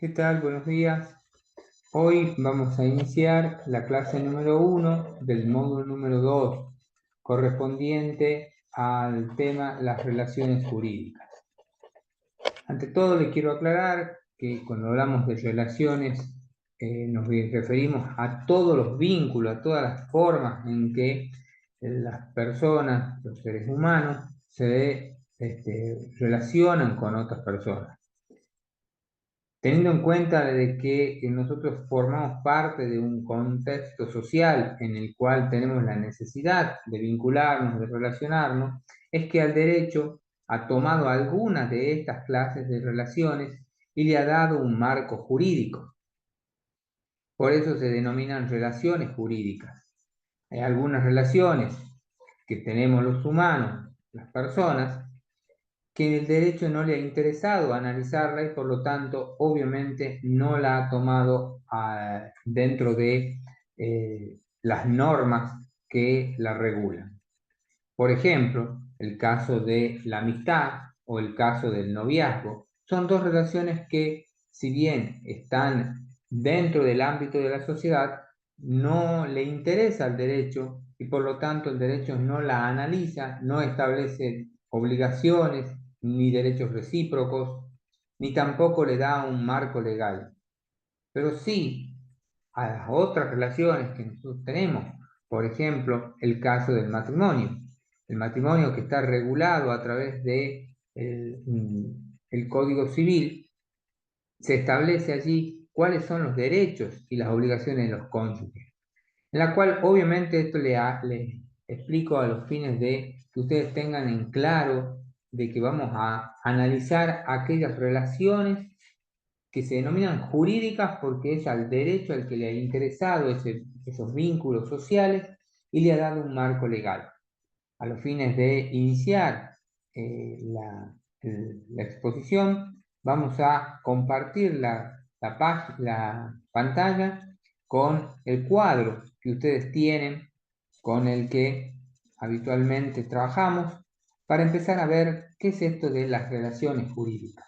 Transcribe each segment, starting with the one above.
¿Qué tal? Buenos días. Hoy vamos a iniciar la clase número 1 del módulo número 2, correspondiente al tema las relaciones jurídicas. Ante todo, le quiero aclarar que cuando hablamos de relaciones nos referimos a todos los vínculos, a todas las formas en que las personas, los seres humanos, se relacionan con otras personas. Teniendo en cuenta de que nosotros formamos parte de un contexto social en el cual tenemos la necesidad de vincularnos, de relacionarnos, es que al derecho ha tomado algunas de estas clases de relaciones y le ha dado un marco jurídico. Por eso se denominan relaciones jurídicas. Hay algunas relaciones que tenemos los humanos, las personas, que el derecho no le ha interesado analizarla y por lo tanto obviamente no la ha tomado dentro de las normas que la regulan. Por ejemplo, el caso de la amistad o el caso del noviazgo son dos relaciones que, si bien están dentro del ámbito de la sociedad, no le interesa al derecho y por lo tanto el derecho no la analiza, no establece obligaciones ni derechos recíprocos, ni tampoco le da un marco legal. Pero sí a las otras relaciones que nosotros tenemos, por ejemplo, el caso del matrimonio. El matrimonio que está regulado a través de el Código Civil, se establece allí cuáles son los derechos y las obligaciones de los cónyuges. En la cual obviamente esto le explico a los fines de que ustedes tengan en claro de que vamos a analizar aquellas relaciones que se denominan jurídicas porque es al derecho al que le ha interesado esos vínculos sociales y le ha dado un marco legal. A los fines de iniciar la exposición, vamos a compartir la pantalla con el cuadro que ustedes tienen, con el que habitualmente trabajamos, para empezar a ver qué es esto de las relaciones jurídicas.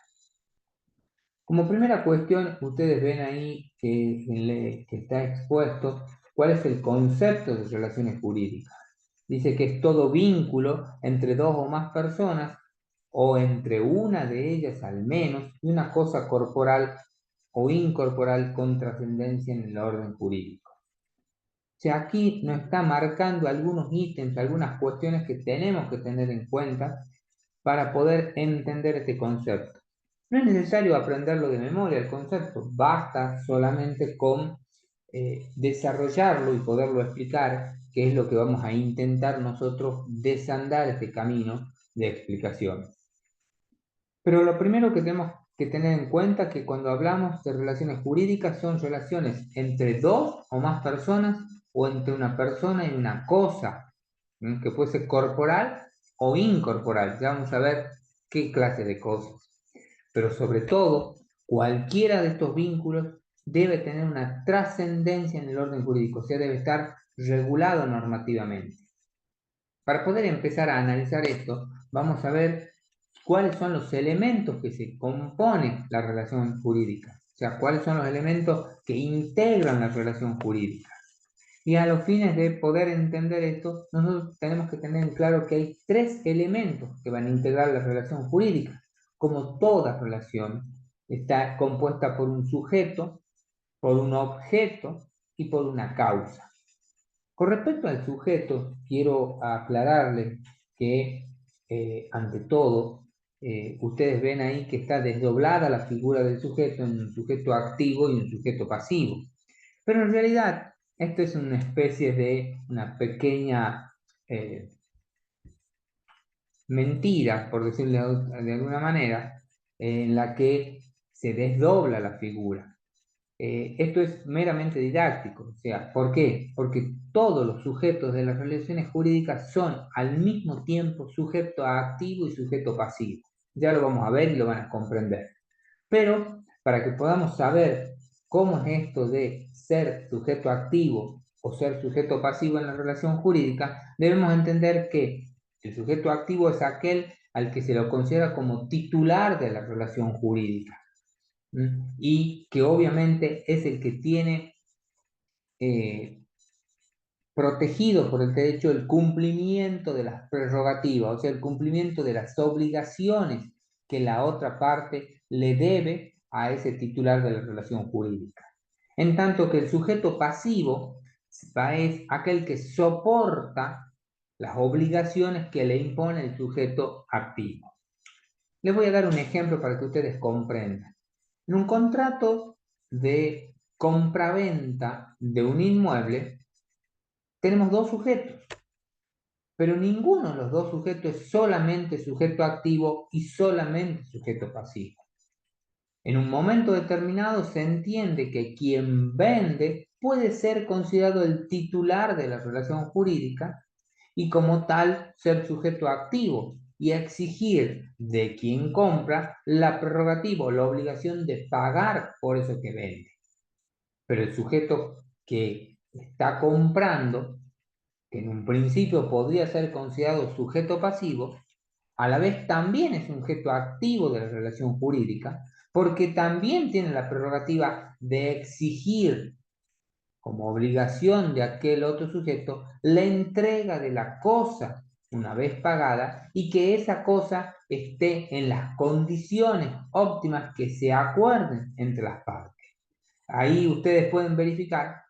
Como primera cuestión, ustedes ven ahí que está expuesto cuál es el concepto de relaciones jurídicas. Dice que es todo vínculo entre dos o más personas o entre una de ellas al menos y una cosa corporal o incorporal con trascendencia en el orden jurídico. O sea, aquí nos está marcando algunos ítems, algunas cuestiones que tenemos que tener en cuenta para poder entender este concepto. No es necesario aprenderlo de memoria el concepto, basta solamente con desarrollarlo y poderlo explicar, que es lo que vamos a intentar nosotros desandar este camino de explicación. Pero lo primero que tenemos que tener en cuenta es que cuando hablamos de relaciones jurídicas son relaciones entre dos o más personas o entre una persona y una cosa, que puede ser corporal o incorporal. Ya vamos a ver qué clase de cosas. Pero sobre todo, cualquiera de estos vínculos debe tener una trascendencia en el orden jurídico, o sea, debe estar regulado normativamente. Para poder empezar a analizar esto, vamos a ver cuáles son los elementos que se componen la relación jurídica, o sea, cuáles son los elementos que integran la relación jurídica. Y a los fines de poder entender esto, nosotros tenemos que tener en claro que hay tres elementos que van a integrar la relación jurídica. Como toda relación, está compuesta por un sujeto, por un objeto y por una causa. Con respecto al sujeto, quiero aclararles que, ante todo, ustedes ven ahí que está desdoblada la figura del sujeto en un sujeto activo y un sujeto pasivo. Pero en realidad, esto es una especie de una pequeña mentira, por decirlo de alguna manera, en la que se desdobla la figura. Esto es meramente didáctico, o sea, ¿por qué? Porque todos los sujetos de las relaciones jurídicas son al mismo tiempo sujeto activo y sujeto pasivo. Ya lo vamos a ver y lo van a comprender. Pero para que podamos saber cómo es esto de ser sujeto activo o ser sujeto pasivo en la relación jurídica, debemos entender que el sujeto activo es aquel al que se lo considera como titular de la relación jurídica. y que obviamente es el que tiene protegido por el derecho el cumplimiento de las prerrogativas, o sea, el cumplimiento de las obligaciones que la otra parte le debe a ese titular de la relación jurídica. En tanto que el sujeto pasivo es aquel que soporta las obligaciones que le impone el sujeto activo. Les voy a dar un ejemplo para que ustedes comprendan. En un contrato de compraventa de un inmueble, tenemos dos sujetos, pero ninguno de los dos sujetos es solamente sujeto activo y solamente sujeto pasivo. En un momento determinado se entiende que quien vende puede ser considerado el titular de la relación jurídica y como tal ser sujeto activo y exigir de quien compra la prerrogativa o la obligación de pagar por eso que vende. Pero el sujeto que está comprando, que en un principio podría ser considerado sujeto pasivo, a la vez también es un sujeto activo de la relación jurídica, porque también tiene la prerrogativa de exigir como obligación de aquel otro sujeto la entrega de la cosa una vez pagada y que esa cosa esté en las condiciones óptimas que se acuerden entre las partes. Ahí ustedes pueden verificar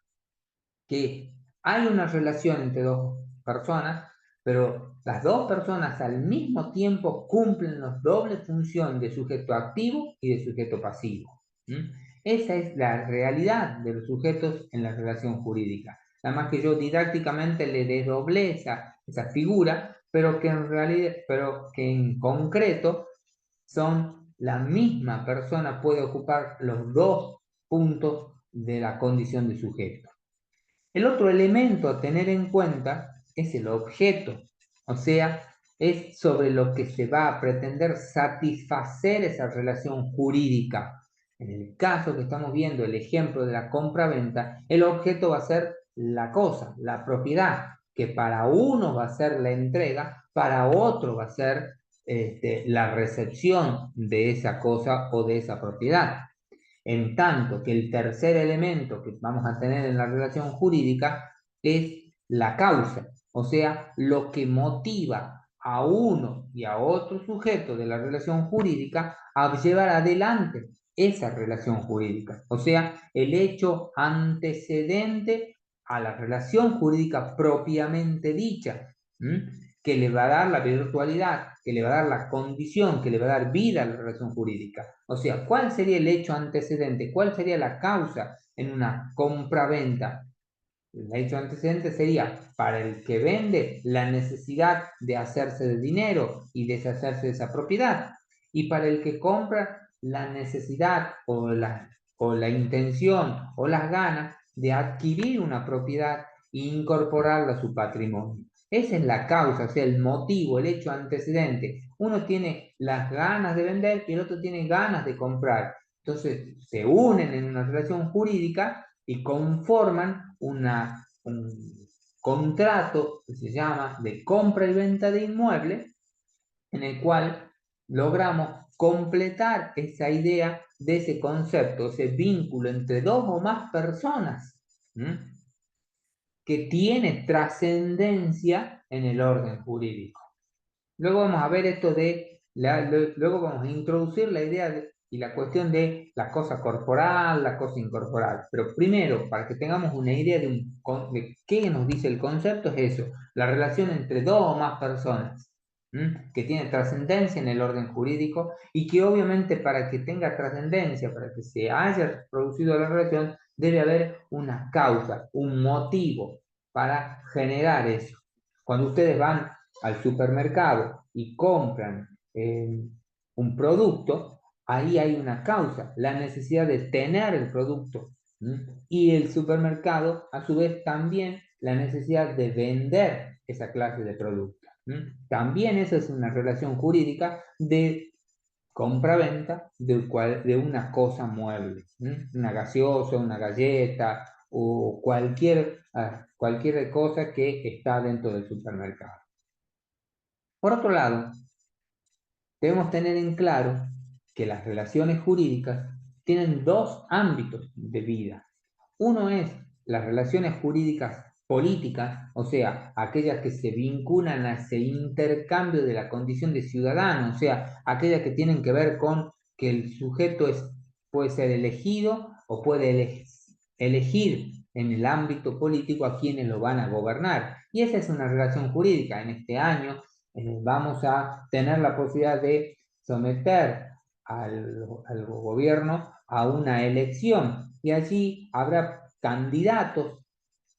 que hay una relación entre dos personas, pero las dos personas al mismo tiempo cumplen la doble función de sujeto activo y de sujeto pasivo. ¿Mm? Esa es la realidad de los sujetos en la relación jurídica. Nada más que yo didácticamente le desdoblé esa figura, pero que en realidad, pero que en concreto son la misma persona, puede ocupar los dos puntos de la condición de sujeto. El otro elemento a tener en cuenta es el objeto, o sea, es sobre lo que se va a pretender satisfacer esa relación jurídica. En el caso que estamos viendo, el ejemplo de la compra-venta, el objeto va a ser la cosa, la propiedad, que para uno va a ser la entrega, para otro va a ser la recepción de esa cosa o de esa propiedad. En tanto que el tercer elemento que vamos a tener en la relación jurídica es la causa, o sea, lo que motiva a uno y a otro sujeto de la relación jurídica a llevar adelante esa relación jurídica, o sea, el hecho antecedente a la relación jurídica propiamente dicha. Que le va a dar la virtualidad, que le va a dar la condición, que le va a dar vida a la relación jurídica. O sea, ¿cuál sería el hecho antecedente? ¿Cuál sería la causa en una compra-venta? El hecho antecedente sería para el que vende la necesidad de hacerse de dinero y deshacerse de esa propiedad. Y para el que compra la necesidad o la intención o las ganas de adquirir una propiedad e incorporarla a su patrimonio. Esa es la causa, o sea, el motivo, el hecho antecedente. Uno tiene las ganas de vender y el otro tiene ganas de comprar. Entonces se unen en una relación jurídica y conforman un contrato que se llama de compra y venta de inmuebles, en el cual logramos completar esa idea de ese concepto, ese vínculo entre dos o más personas, ¿m? Que tiene trascendencia en el orden jurídico. Luego vamos a ver esto luego vamos a introducir la idea y la cuestión de la cosa corporal, la cosa incorporal. Pero primero, para que tengamos una idea de qué nos dice el concepto, es eso, la relación entre dos o más personas, que tiene trascendencia en el orden jurídico y que obviamente para que tenga trascendencia, para que se haya producido la relación, debe haber una causa, un motivo para generar eso. Cuando ustedes van al supermercado y compran un producto, ahí hay una causa, la necesidad de tener el producto. Y el supermercado, a su vez, también la necesidad de vender esa clase de producto. También esa es una relación jurídica de compra-venta de una cosa mueble, una gaseosa, una galleta o cualquier cosa que está dentro del supermercado. Por otro lado, debemos tener en claro que las relaciones jurídicas tienen dos ámbitos de vida. Uno es las relaciones jurídicas políticas, o sea, aquellas que se vinculan a ese intercambio de la condición de ciudadano, o sea, aquellas que tienen que ver con que el sujeto puede ser elegido o puede elegir en el ámbito político a quienes lo van a gobernar. Y esa es una relación jurídica. En este año vamos a tener la posibilidad de someter al gobierno a una elección y allí habrá candidatos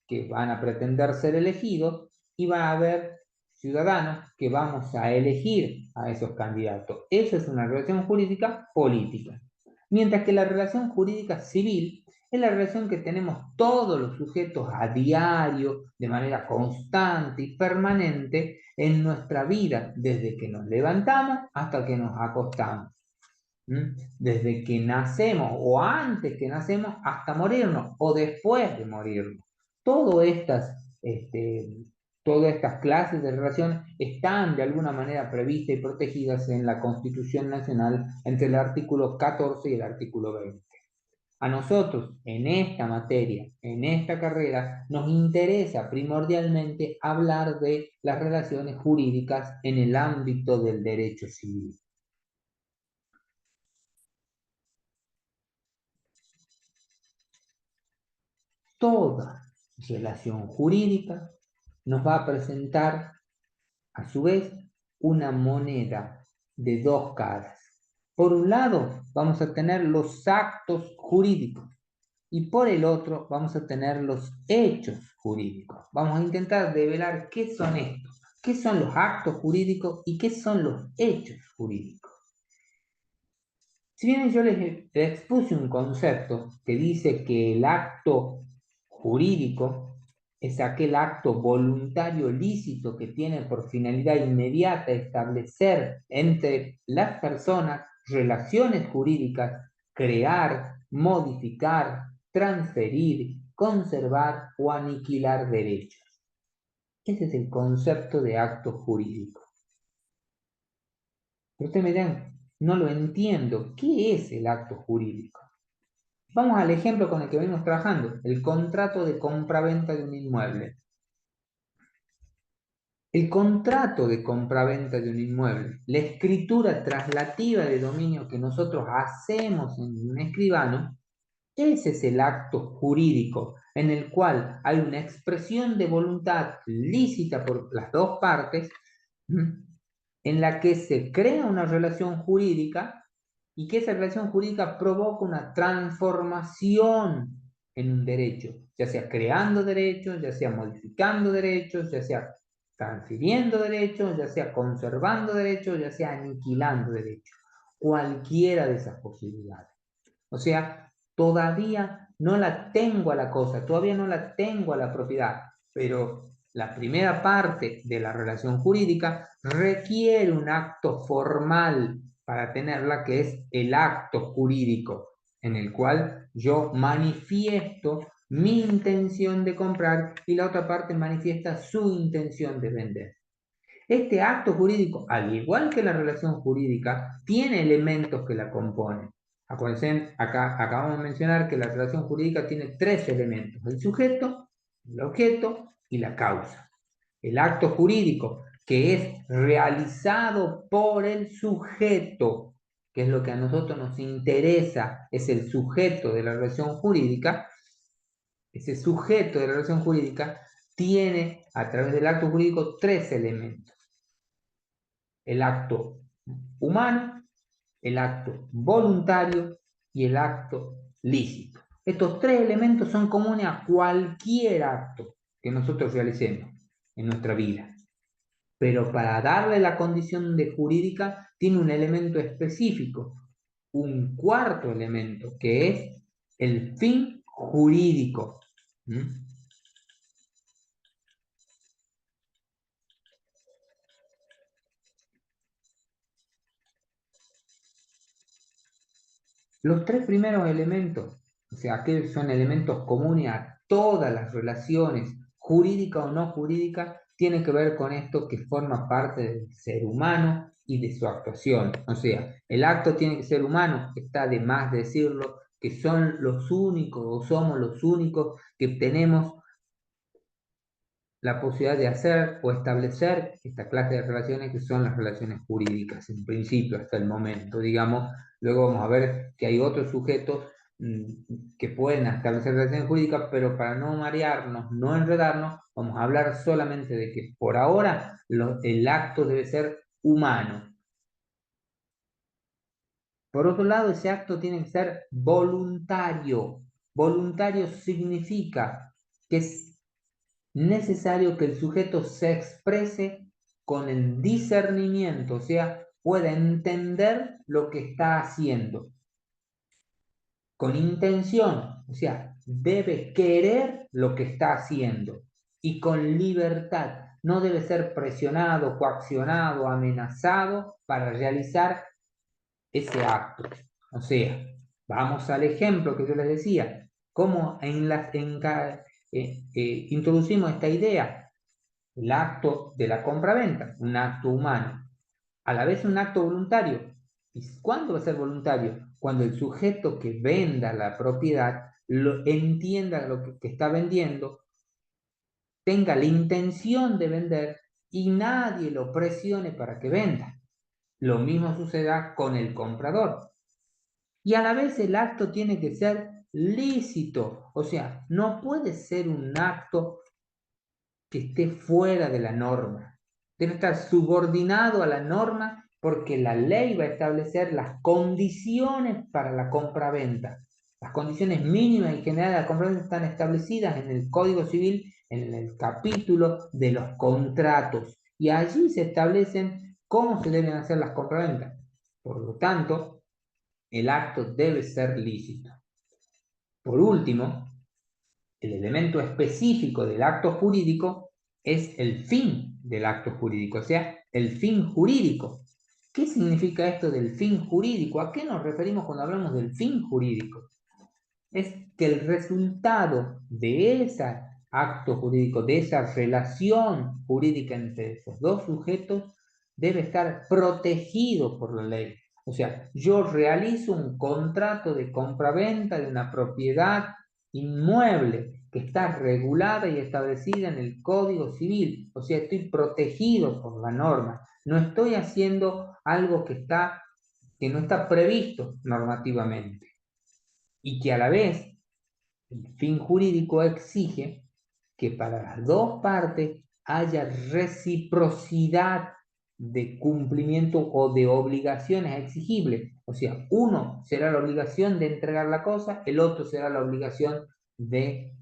que van a pretender ser elegidos y va a haber ciudadanos que vamos a elegir a esos candidatos. Eso es una relación jurídica política. Mientras que la relación jurídica civil es la relación que tenemos todos los sujetos a diario, de manera constante y permanente en nuestra vida, desde que nos levantamos hasta que nos acostamos. Desde que nacemos o antes que nacemos hasta morirnos o después de morirnos. Todas todas estas clases de relaciones están de alguna manera previstas y protegidas en la Constitución Nacional entre el artículo 14 y el artículo 20. A nosotros, en esta materia, en esta carrera, nos interesa primordialmente hablar de las relaciones jurídicas en el ámbito del derecho civil. Toda relación jurídica nos va a presentar, a su vez, una moneda de dos caras. Por un lado, vamos a tener los actos jurídicos y por el otro vamos a tener los hechos jurídicos. Vamos a intentar develar qué son estos, qué son los actos jurídicos y qué son los hechos jurídicos. Si bien yo les expuse un concepto que dice que el acto jurídico es aquel acto voluntario lícito que tiene por finalidad inmediata establecer entre las personas relaciones jurídicas, crear, modificar, transferir, conservar o aniquilar derechos. Ese es el concepto de acto jurídico. Pero ustedes me dirán, no lo entiendo. ¿Qué es el acto jurídico? Vamos al ejemplo con el que venimos trabajando, el contrato de compraventa de un inmueble. El contrato de compraventa de un inmueble, la escritura traslativa de dominio que nosotros hacemos en un escribano, ese es el acto jurídico en el cual hay una expresión de voluntad lícita por las dos partes, en la que se crea una relación jurídica y que esa relación jurídica provoca una transformación en un derecho, ya sea creando derechos, ya sea modificando derechos, ya sea transfiriendo derechos, ya sea conservando derechos, ya sea aniquilando derechos. Cualquiera de esas posibilidades. O sea, todavía no la tengo a la cosa, todavía no la tengo a la propiedad, pero la primera parte de la relación jurídica requiere un acto formal para tenerla, que es el acto jurídico, en el cual yo manifiesto mi intención de comprar y la otra parte manifiesta su intención de vender. Este acto jurídico, al igual que la relación jurídica, tiene elementos que la componen. Acuérdense, acá acabamos de mencionar que la relación jurídica tiene tres elementos: el sujeto, el objeto y la causa. El acto jurídico, que es realizado por el sujeto, que es lo que a nosotros nos interesa, es el sujeto de la relación jurídica. Ese sujeto de la relación jurídica tiene, a través del acto jurídico, tres elementos: el acto humano, el acto voluntario y el acto lícito. Estos tres elementos son comunes a cualquier acto que nosotros realicemos en nuestra vida. Pero para darle la condición de jurídica tiene un elemento específico, un cuarto elemento, que es el fin jurídico. Los tres primeros elementos, o sea, aquellos son elementos comunes a todas las relaciones, jurídicas o no jurídicas, tienen que ver con esto que forma parte del ser humano y de su actuación. O sea, el acto tiene que ser humano, está de más decirlo, que son los únicos o somos los únicos que tenemos la posibilidad de hacer o establecer esta clase de relaciones que son las relaciones jurídicas, en principio, hasta el momento, digamos. Luego vamos a ver que hay otros sujetos que pueden establecer relaciones jurídicas, pero para no marearnos, no enredarnos, vamos a hablar solamente de que por ahora el acto debe ser humano. Por otro lado, ese acto tiene que ser voluntario. Voluntario significa que es necesario que el sujeto se exprese con el discernimiento, o sea, pueda entender lo que está haciendo, con intención, o sea, debe querer lo que está haciendo y con libertad. No debe ser presionado, coaccionado, amenazado para realizar ese acto. O sea, vamos al ejemplo que yo les decía, cómo introducimos esta idea, el acto de la compraventa, un acto humano, a la vez un acto voluntario. ¿Y cuándo va a ser voluntario? Cuando el sujeto que venda la propiedad entienda lo que está vendiendo, tenga la intención de vender y nadie lo presione para que venda. Lo mismo sucederá con el comprador. Y a la vez el acto tiene que ser lícito, o sea, no puede ser un acto que esté fuera de la norma. Debe estar subordinado a la norma porque la ley va a establecer las condiciones para la compraventa. Las condiciones mínimas y generales de la compraventa están establecidas en el Código Civil, en el capítulo de los contratos. Y allí se establecen cómo se deben hacer las compraventas. Por lo tanto, el acto debe ser lícito. Por último, el elemento específico del acto jurídico es el fin del acto jurídico, o sea, el fin jurídico. ¿Qué significa esto del fin jurídico? ¿A qué nos referimos cuando hablamos del fin jurídico? Es que el resultado de ese acto jurídico, de esa relación jurídica entre esos dos sujetos, debe estar protegido por la ley. O sea, yo realizo un contrato de compraventa de una propiedad inmueble que está regulada y establecida en el Código Civil. O sea, estoy protegido por la norma. No estoy haciendo algo que no está previsto normativamente y que a la vez el fin jurídico exige que para las dos partes haya reciprocidad de cumplimiento o de obligaciones exigibles. O sea, uno será la obligación de entregar la cosa, el otro será la obligación de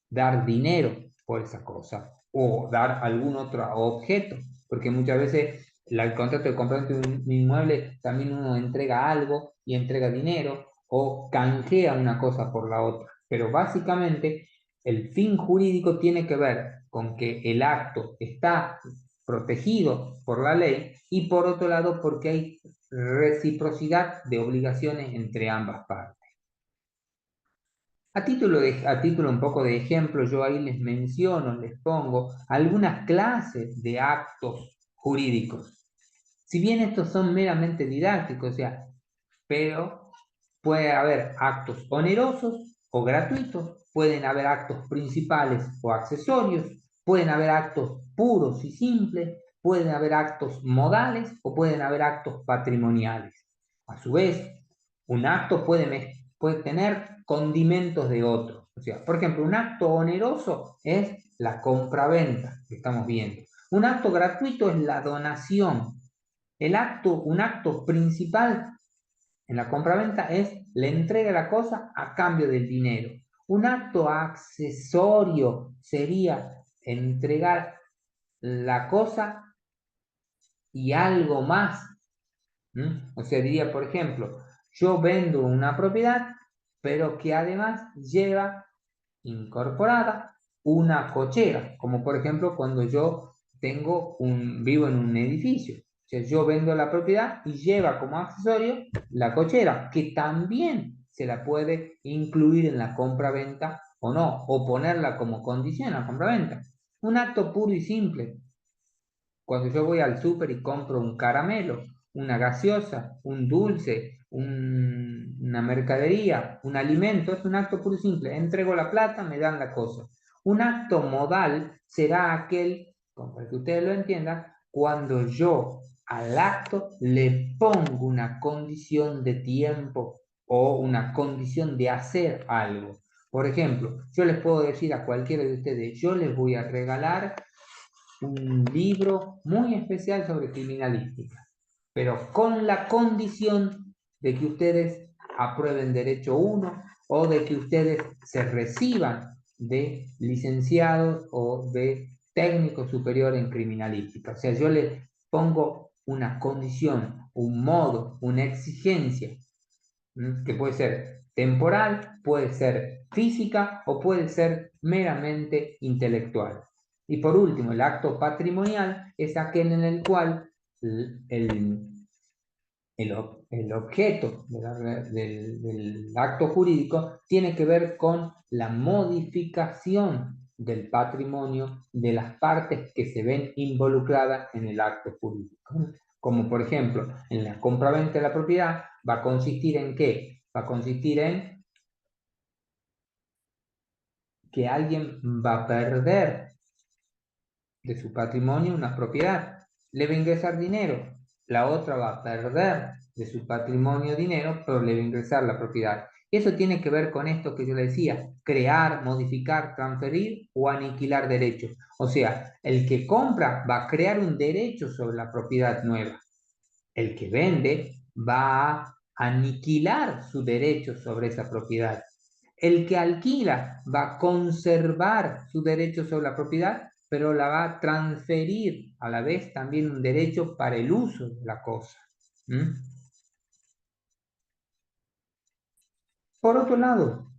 dar dinero por esa cosa o dar algún otro objeto, porque muchas veces el contrato de compraventa de un inmueble también uno entrega algo y entrega dinero o canjea una cosa por la otra, pero básicamente el fin jurídico tiene que ver con que el acto está protegido por la ley y por otro lado porque hay reciprocidad de obligaciones entre ambas partes. A título un poco de ejemplo, yo ahí les menciono, les pongo algunas clases de actos jurídicos. Si bien estos son meramente didácticos, o sea, pero puede haber actos onerosos o gratuitos, pueden haber actos principales o accesorios, pueden haber actos puros y simples, pueden haber actos modales o pueden haber actos patrimoniales. A su vez, un acto puede tener condimentos de otro. O sea, por ejemplo, un acto oneroso es la compraventa que estamos viendo. Un acto gratuito es la donación. Un acto principal en la compraventa es la entrega de la cosa a cambio del dinero. Un acto accesorio sería entregar la cosa y algo más. O sea, diría, por ejemplo, yo vendo una propiedad, pero que además lleva incorporada una cochera, como por ejemplo cuando yo vivo en un edificio. O sea, yo vendo la propiedad y lleva como accesorio la cochera, que también se la puede incluir en la compra-venta o no, o ponerla como condición a la compra-venta. Un acto puro y simple. cuando yo voy al súper y compro un caramelo, una gaseosa, un dulce, una mercadería, un alimento, es un acto puro y simple. Entrego la plata, me dan la cosa. Un acto modal será aquel, para que ustedes lo entiendan, cuando yo al acto le pongo una condición de tiempo o una condición de hacer algo. Por ejemplo, yo les puedo decir a cualquiera de ustedes, yo les voy a regalar un libro muy especial sobre criminalística, pero con la condición de que ustedes aprueben Derecho 1 o de que ustedes se reciban de licenciados o de técnico superior en criminalística. O sea, yo les pongo una condición, un modo, una exigencia, que puede ser temporal, puede ser física o puede ser meramente intelectual. Y por último, el acto patrimonial es aquel en el cual el objeto del acto jurídico tiene que ver con la modificación del patrimonio de las partes que se ven involucradas en el acto jurídico. Como por ejemplo, en la compraventa de la propiedad va a consistir en ¿qué? Va a consistir en que alguien va a perder de su patrimonio una propiedad, le va a ingresar dinero, la otra va a perder de su patrimonio dinero, pero le va a ingresar la propiedad. Eso tiene que ver con esto que yo le decía, crear, modificar, transferir o aniquilar derechos. O sea, el que compra va a crear un derecho sobre la propiedad nueva. El que vende va a aniquilar su derecho sobre esa propiedad. El que alquila va a conservar su derecho sobre la propiedad, pero la va a transferir a la vez también un derecho para el uso de la cosa. ¿Mm? Por otro lado,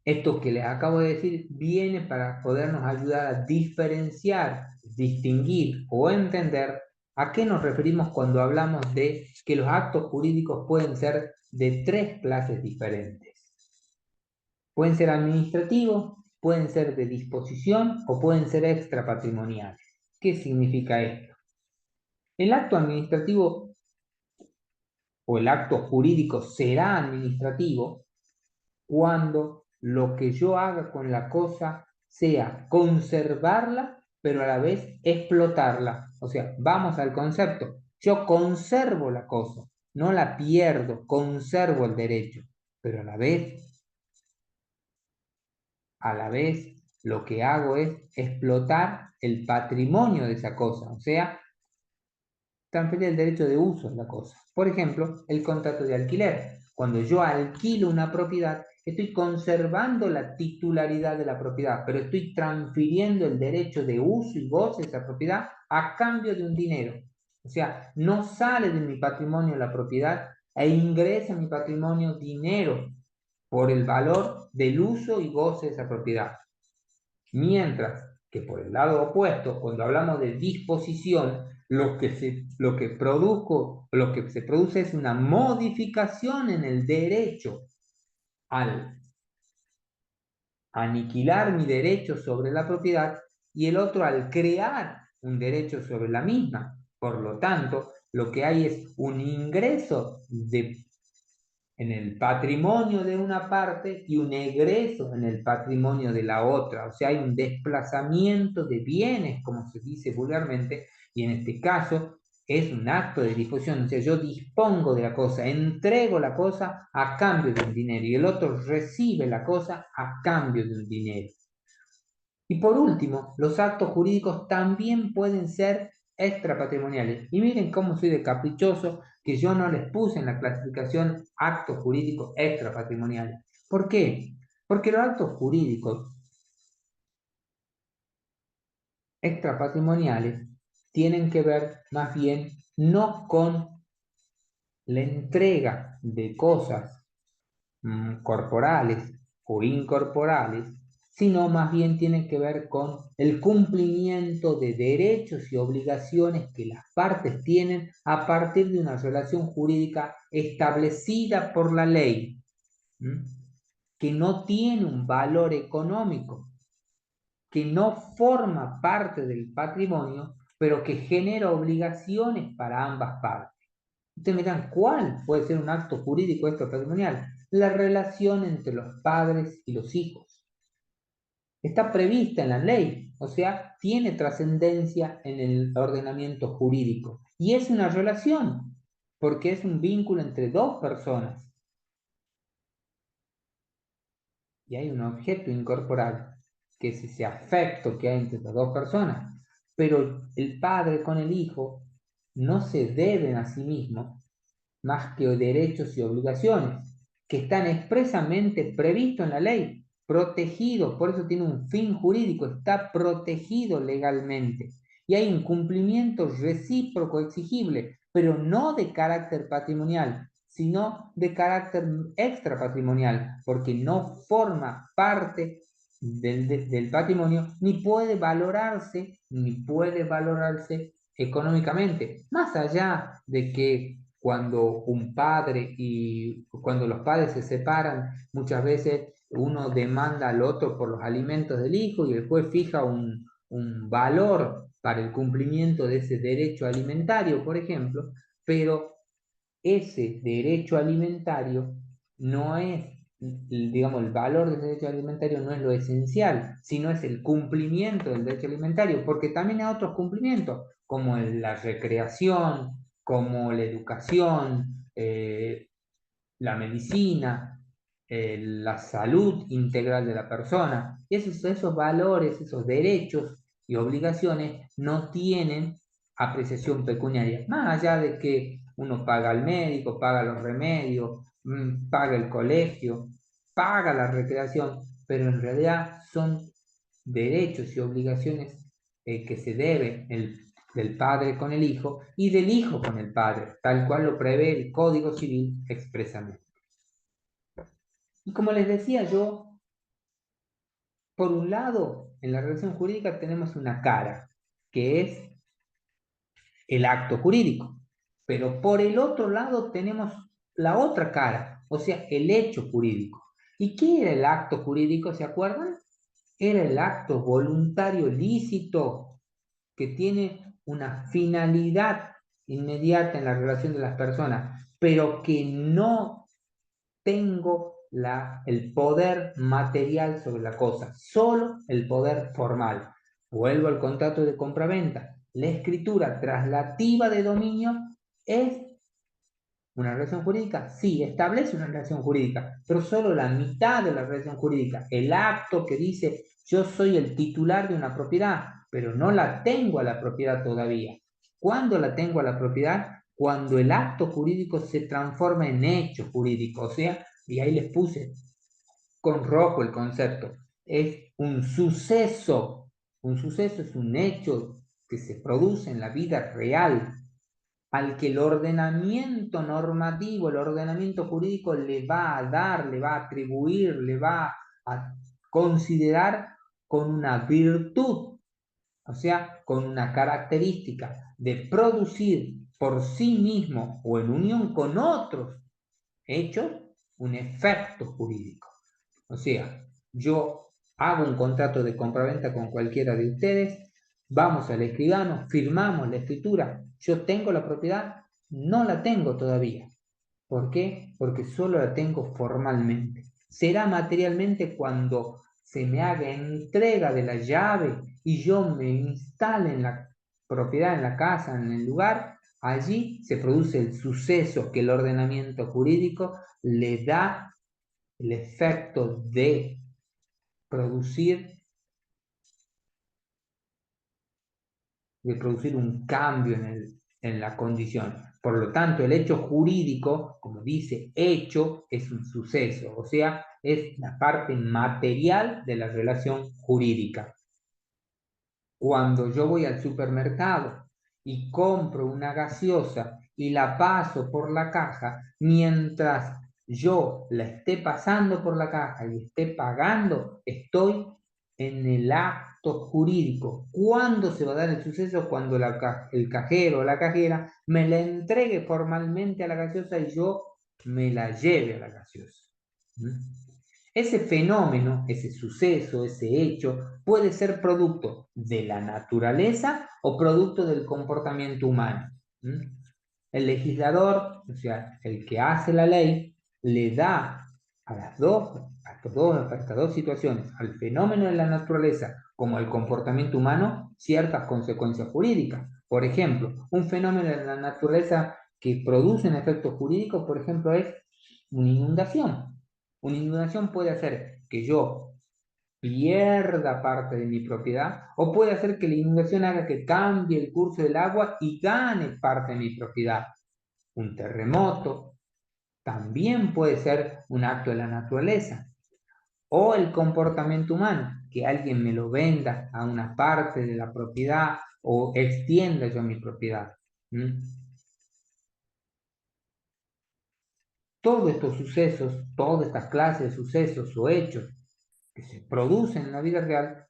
esto que les acabo de decir viene para podernos ayudar a diferenciar, distinguir o entender a qué nos referimos cuando hablamos de que los actos jurídicos pueden ser de tres clases diferentes. Pueden ser administrativos, pueden ser de disposición o pueden ser extrapatrimoniales. ¿Qué significa esto? El acto administrativo o el acto jurídico será administrativo cuando lo que yo haga con la cosa sea conservarla, pero a la vez explotarla. O sea, vamos al concepto. Yo conservo la cosa, no la pierdo, conservo el derecho, pero a la vez lo que hago es explotar el patrimonio de esa cosa, o sea, transferir el derecho de uso de la cosa. Por ejemplo, el contrato de alquiler. Cuando yo alquilo una propiedad, estoy conservando la titularidad de la propiedad, pero estoy transfiriendo el derecho de uso y goce de esa propiedad a cambio de un dinero. O sea, no sale de mi patrimonio la propiedad e ingresa en mi patrimonio dinero por el valor del uso y goce de esa propiedad. Mientras que por el lado opuesto, cuando hablamos de disposición, lo que se produce es una modificación en el derecho al aniquilar mi derecho sobre la propiedad y el otro al crear un derecho sobre la misma. Por lo tanto, lo que hay es un ingreso en el patrimonio de una parte y un egreso en el patrimonio de la otra. O sea, hay un desplazamiento de bienes, como se dice vulgarmente, y en este caso es un acto de disposición. O sea, yo dispongo de la cosa, entrego la cosa a cambio de un dinero y el otro recibe la cosa a cambio de un dinero. Y por último, los actos jurídicos también pueden ser extrapatrimoniales. Y miren cómo soy de caprichoso que yo no les puse en la clasificación actos jurídicos extrapatrimoniales. ¿Por qué? Porque los actos jurídicos extrapatrimoniales tienen que ver más bien no con la entrega de cosas corporales o incorporales, sino más bien tiene que ver con el cumplimiento de derechos y obligaciones que las partes tienen a partir de una relación jurídica establecida por la ley, ¿m? Que no tiene un valor económico, que no forma parte del patrimonio, pero que genera obligaciones para ambas partes. Ustedes me dirán, ¿cuál puede ser un acto jurídico extrapatrimonial? La relación entre los padres y los hijos. Está prevista en la ley, o sea, tiene trascendencia en el ordenamiento jurídico. Y es una relación, porque es un vínculo entre dos personas. Y hay un objeto incorporado, que es ese afecto que hay entre las dos personas. Pero el padre con el hijo no se deben a sí mismos más que derechos y obligaciones, que están expresamente previstos en la ley, protegidos, por eso tiene un fin jurídico, está protegido legalmente. Y hay un cumplimiento recíproco exigible, pero no de carácter patrimonial, sino de carácter extrapatrimonial, porque no forma parte del patrimonio, ni puede valorarse económicamente, más allá de que cuando los padres se separan, muchas veces uno demanda al otro por los alimentos del hijo y el juez fija un valor para el cumplimiento de ese derecho alimentario, por ejemplo, pero ese derecho alimentario no es, digamos, el valor del derecho alimentario no es lo esencial, sino es el cumplimiento del derecho alimentario, porque también hay otros cumplimientos, como la recreación, como la educación, la medicina, la salud integral de la persona. Esos valores, esos derechos y obligaciones no tienen apreciación pecuniaria, más allá de que uno paga al médico, paga los remedios, paga el colegio, paga la recreación, pero en realidad son derechos y obligaciones que se deben del padre con el hijo y del hijo con el padre, tal cual lo prevé el Código Civil expresamente. Y como les decía yo, por un lado, en la relación jurídica tenemos una cara, que es el acto jurídico, pero por el otro lado tenemos la otra cara, o sea, el hecho jurídico. ¿Y qué era el acto jurídico? ¿Se acuerdan? Era el acto voluntario lícito que tiene una finalidad inmediata en la relación de las personas, pero que no tengo el poder material sobre la cosa, solo el poder formal. Vuelvo al contrato de compraventa. La escritura traslativa de dominio es una relación jurídica. Sí, establece una relación jurídica, pero solo la mitad de la relación jurídica. El acto que dice yo soy el titular de una propiedad, pero no la tengo a la propiedad todavía. ¿Cuándo la tengo a la propiedad? Cuando el acto jurídico se transforma en hecho jurídico, o sea, y ahí les puse con rojo el concepto, es un suceso. Un suceso es un hecho que se produce en la vida real, al que el ordenamiento normativo, el ordenamiento jurídico le va a dar, le va a atribuir, le va a considerar con una virtud, o sea, con una característica de producir por sí mismo o en unión con otros hechos un efecto jurídico. O sea, yo hago un contrato de compraventa con cualquiera de ustedes, vamos al escribano, firmamos la escritura, yo tengo la propiedad, no la tengo todavía. ¿Por qué? Porque solo la tengo formalmente. Será materialmente cuando se me haga entrega de la llave y yo me instale en la propiedad, en la casa, en el lugar, allí se produce el suceso que el ordenamiento jurídico le da el efecto producir, de producir un cambio en la condición. Por lo tanto, el hecho jurídico, como dice hecho, es un suceso, o sea, es la parte material de la relación jurídica. Cuando yo voy al supermercado y compro una gaseosa y la paso por la caja, mientras yo la esté pasando por la caja y esté pagando, estoy en el acto jurídico. ¿Cuándo se va a dar el suceso? Cuando el cajero o la cajera me la entregue formalmente a la gaseosa y yo me la lleve a la gaseosa. ¿Mm? Ese fenómeno, ese suceso, ese hecho, puede ser producto de la naturaleza o producto del comportamiento humano. ¿Mm? El legislador, o sea, el que hace la ley, le da a estas dos situaciones, al fenómeno de la naturaleza como al comportamiento humano, ciertas consecuencias jurídicas. Por ejemplo, un fenómeno de la naturaleza que produce un efecto jurídico, por ejemplo, es una inundación. Una inundación puede hacer que yo pierda parte de mi propiedad o puede hacer que la inundación haga que cambie el curso del agua y gane parte de mi propiedad. Un terremoto también puede ser un acto de la naturaleza o el comportamiento humano, que alguien me lo venda a una parte de la propiedad o extienda yo mi propiedad. ¿Mm? Todos estos sucesos, todas estas clases de sucesos o hechos que se producen en la vida real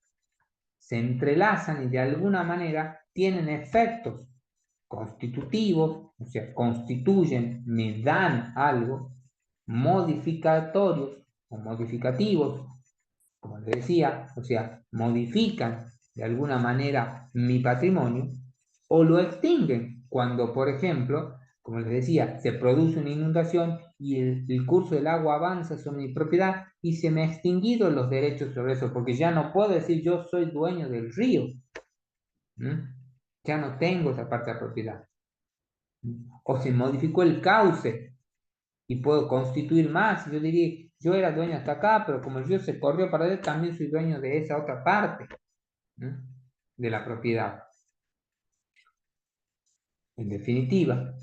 se entrelazan y de alguna manera tienen efectos constitutivos, o sea, constituyen, me dan algo, modificatorios o modificativos, como les decía, o sea, modifican de alguna manera mi patrimonio o lo extinguen cuando, por ejemplo, como les decía, se produce una inundación y el curso del agua avanza sobre mi propiedad y se me han extinguido los derechos sobre eso, porque ya no puedo decir yo soy dueño del río. ¿Mm? Ya no tengo esa parte de la propiedad. O se modificó el cauce y puedo constituir más. Yo diría, yo era dueño hasta acá, pero como el río se corrió para allá, también soy dueño de esa otra parte, ¿no? De la propiedad. En definitiva,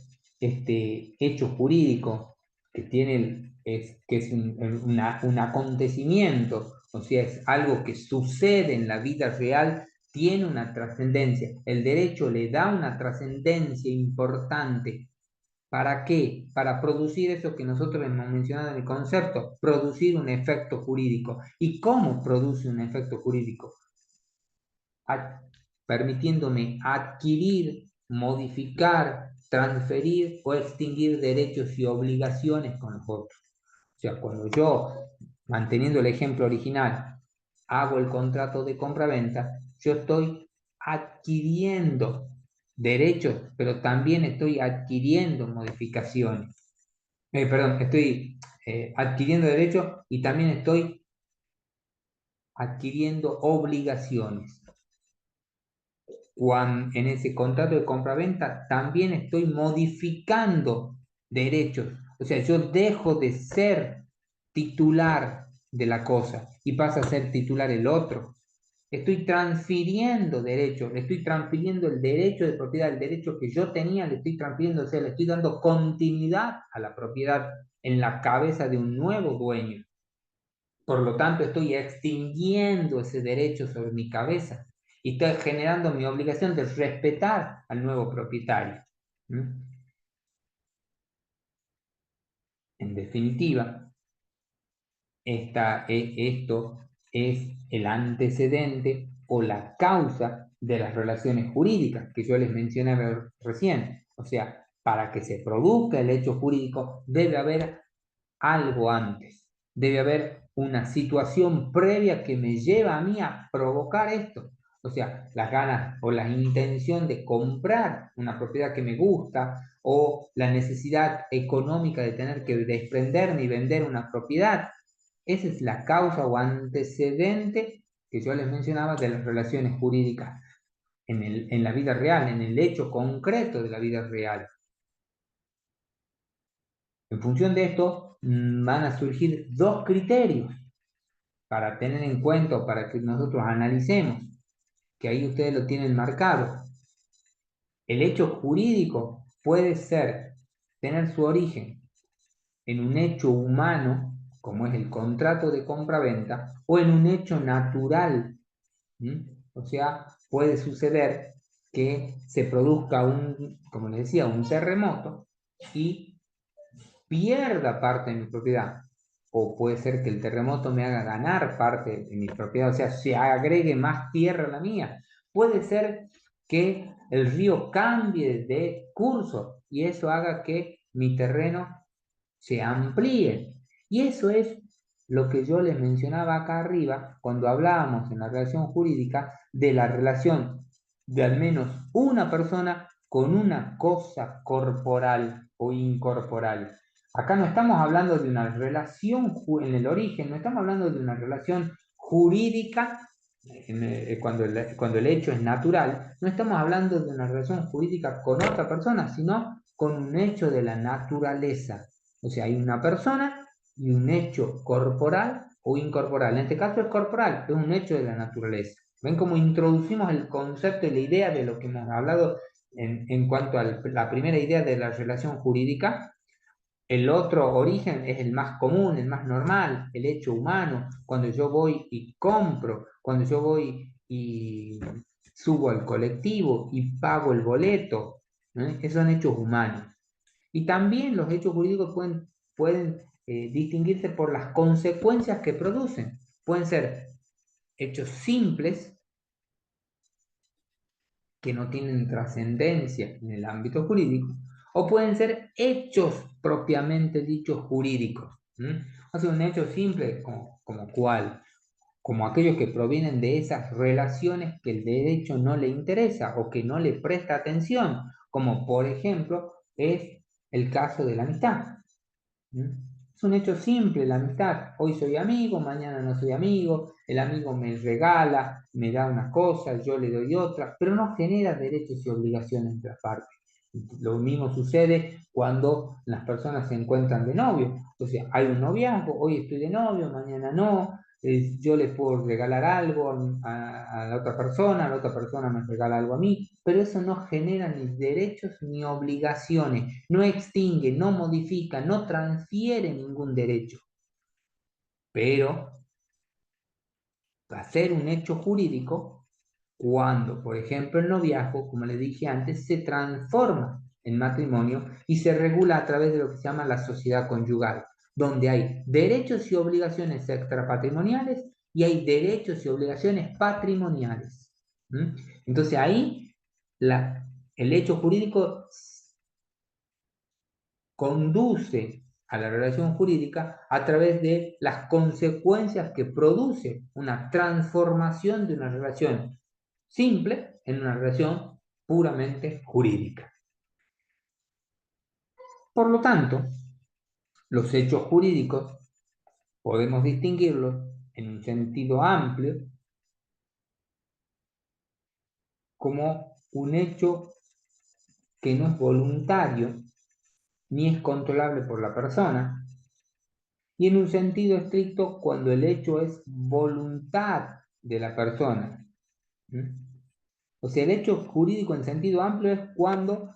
este hecho jurídico que tiene que es un acontecimiento, o sea, es algo que sucede en la vida real, tiene una trascendencia. El derecho le da una trascendencia importante. ¿Para qué? Para producir eso que nosotros hemos mencionado en el concepto, producir un efecto jurídico. ¿Y cómo produce un efecto jurídico? A- Permitiéndome adquirir, modificar, transferir o extinguir derechos y obligaciones con los otros. O sea, cuando yo, manteniendo el ejemplo original, hago el contrato de compra-venta, yo estoy adquiriendo derechos, pero también estoy adquiriendo modificaciones. Perdón, estoy adquiriendo derechos y también estoy adquiriendo obligaciones. En ese contrato de compra-venta también estoy modificando derechos. O sea, yo dejo de ser titular de la cosa y pasa a ser titular el otro. Estoy transfiriendo derechos, le estoy transfiriendo el derecho de propiedad, el derecho que yo tenía, le estoy transfiriendo, o sea, le estoy dando continuidad a la propiedad en la cabeza de un nuevo dueño. Por lo tanto, estoy extinguiendo ese derecho sobre mi cabeza y estoy generando mi obligación de respetar al nuevo propietario. ¿Mm? En definitiva, esto es el antecedente o la causa de las relaciones jurídicas que yo les mencioné recién. O sea, para que se produzca el hecho jurídico debe haber algo antes. Debe haber una situación previa que me lleva a mí a provocar esto. O sea, las ganas o la intención de comprar una propiedad que me gusta o la necesidad económica de tener que desprenderme y vender una propiedad. Esa es la causa o antecedente que yo les mencionaba de las relaciones jurídicas en la vida real, en el hecho concreto de la vida real. En función de esto, van a surgir dos criterios para tener en cuenta, para que nosotros analicemos, que ahí ustedes lo tienen marcado. El hecho jurídico puede ser, tener su origen en un hecho humano, como es el contrato de compra-venta, o en un hecho natural. ¿Mm? O sea, puede suceder que se produzca como les decía, un terremoto y pierda parte de mi propiedad. O puede ser que el terremoto me haga ganar parte de mi propiedad, o sea, se agregue más tierra a la mía. Puede ser que el río cambie de curso y eso haga que mi terreno se amplíe. Y eso es lo que yo les mencionaba acá arriba, cuando hablábamos en la relación jurídica de la relación de al menos una persona con una cosa corporal o incorporal. Acá no estamos hablando de una relación en el origen, no estamos hablando de una relación jurídica cuando el hecho es natural, no estamos hablando de una relación jurídica con otra persona, sino con un hecho de la naturaleza. O sea, hay una persona y un hecho corporal o incorporal. En este caso es corporal, es un hecho de la naturaleza. ¿Ven cómo introducimos el concepto y la idea de lo que hemos hablado en cuanto a la primera idea de la relación jurídica? El otro origen es el más común, el más normal, el hecho humano, cuando yo voy y compro, cuando yo voy y subo al colectivo y pago el boleto, ¿eh? Esos son hechos humanos. Y también los hechos jurídicos pueden distinguirse por las consecuencias que producen. Pueden ser hechos simples que no tienen trascendencia en el ámbito jurídico, o pueden ser hechos propiamente dichos jurídicos. O sea, un hecho simple como cuál, como aquellos que provienen de esas relaciones que el derecho no le interesa o que no le presta atención, como por ejemplo es el caso de la amistad. Es un hecho simple la amistad. Hoy soy amigo, mañana no soy amigo. El amigo me regala, me da una cosa, yo le doy otra, pero no genera derechos y obligaciones entre las partes. Lo mismo sucede cuando las personas se encuentran de novio. O sea, hay un noviazgo, hoy estoy de novio, mañana no. Yo le puedo regalar algo a la otra persona me regala algo a mí, pero eso no genera ni derechos ni obligaciones, no extingue, no modifica, no transfiere ningún derecho. Pero va a ser un hecho jurídico cuando, por ejemplo, el noviazgo, como les dije antes, se transforma en matrimonio y se regula a través de lo que se llama la sociedad conyugal, donde hay derechos y obligaciones extrapatrimoniales y hay derechos y obligaciones patrimoniales. ¿Mm? Entonces ahí el hecho jurídico conduce a la relación jurídica a través de las consecuencias que produce una transformación de una relación simple en una relación puramente jurídica. Por lo tanto, los hechos jurídicos podemos distinguirlos en un sentido amplio como un hecho que no es voluntario ni es controlable por la persona, y en un sentido estricto cuando el hecho es voluntad de la persona. O sea, el hecho jurídico en sentido amplio es cuando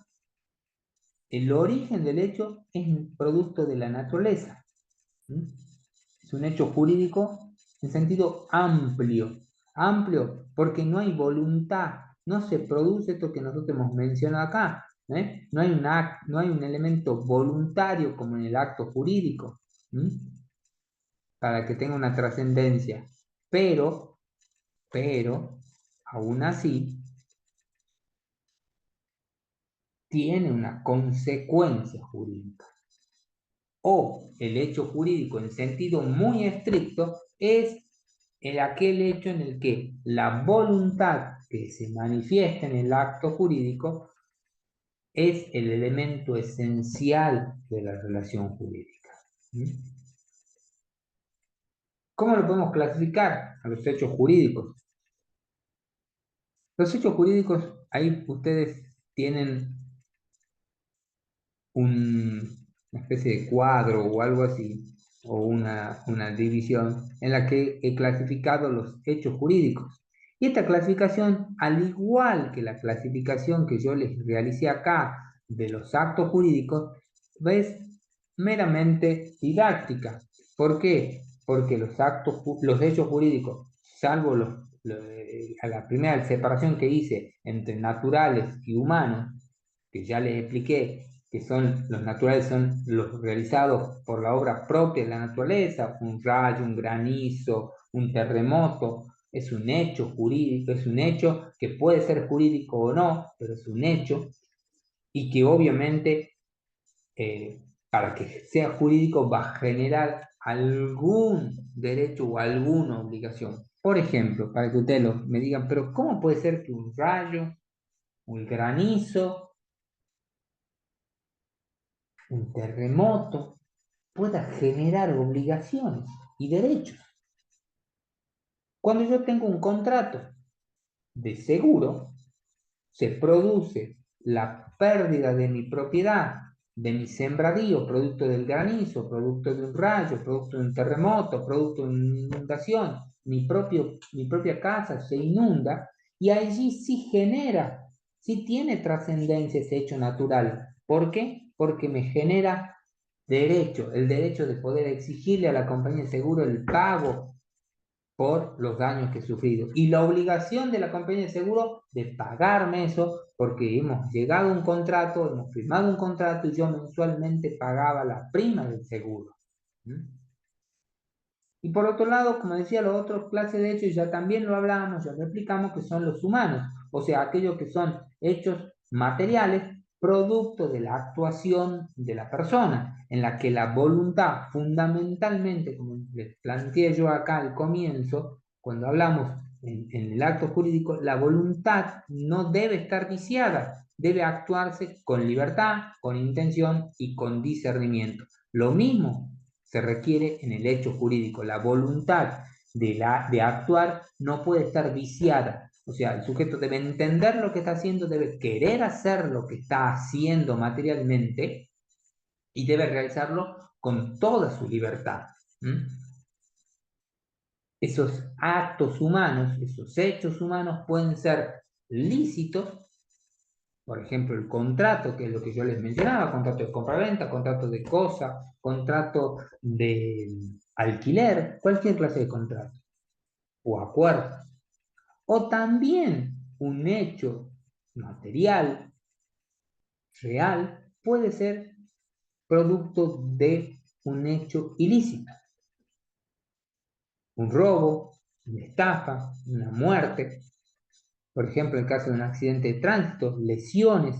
el origen del hecho es producto de la naturaleza. Es un hecho jurídico en sentido amplio. Amplio porque no hay voluntad, no se produce esto que nosotros hemos mencionado acá. No hay no hay un elemento voluntario como en el acto jurídico para que tenga una trascendencia. Pero, aún así, tiene una consecuencia jurídica. O el hecho jurídico en sentido muy estricto es aquel hecho en el que la voluntad que se manifiesta en el acto jurídico es el elemento esencial de la relación jurídica. ¿Cómo lo podemos clasificar a los hechos jurídicos? Los hechos jurídicos, ahí ustedes tienen una especie de cuadro o algo así, o una división en la que he clasificado los hechos jurídicos. Y esta clasificación, al igual que la clasificación que yo les realicé acá de los actos jurídicos, es meramente didáctica. ¿Por qué? Porque los hechos jurídicos, salvo a la primera separación que hice entre naturales y humanos, que ya les expliqué que son los naturales, son los realizados por la obra propia de la naturaleza, un rayo, un granizo, un terremoto, es un hecho jurídico, es un hecho que puede ser jurídico o no, pero es un hecho, y que obviamente para que sea jurídico va a generar algún derecho o alguna obligación. Por ejemplo, para que ustedes me digan, pero ¿cómo puede ser que un rayo, un granizo, un terremoto pueda generar obligaciones y derechos? Cuando yo tengo un contrato de seguro, se produce la pérdida de mi propiedad, de mi sembradío, producto del granizo, producto de un rayo, producto de un terremoto, producto de una inundación, mi propia casa se inunda y allí sí genera, sí tiene trascendencia ese hecho natural. ¿Por qué? Porque me genera derecho, el derecho de poder exigirle a la compañía de seguro el pago por los daños que he sufrido. Y la obligación de la compañía de seguro de pagarme eso, porque hemos llegado a un contrato, hemos firmado un contrato y yo mensualmente pagaba la prima del seguro. ¿Mm? Y por otro lado, como decía, los otros clases de hechos, ya también lo hablamos, ya lo explicamos, que son los humanos, o sea, aquellos que son hechos materiales, producto de la actuación de la persona, en la que la voluntad, fundamentalmente, como les planteé yo acá al comienzo, cuando hablamos en el acto jurídico, la voluntad no debe estar viciada, debe actuarse con libertad, con intención y con discernimiento. Lo mismo se requiere en el hecho jurídico. La voluntad de actuar no puede estar viciada. O sea, el sujeto debe entender lo que está haciendo, debe querer hacer lo que está haciendo materialmente y debe realizarlo con toda su libertad. ¿Mm? Esos actos humanos, esos hechos humanos pueden ser lícitos. Por ejemplo, el contrato, que es lo que yo les mencionaba, contrato de compraventa, contrato de cosa, contrato de alquiler, cualquier clase de contrato o acuerdo. O también un hecho material, real, puede ser producto de un hecho ilícito, un robo, una estafa, una muerte. Por ejemplo, en el caso de un accidente de tránsito, lesiones,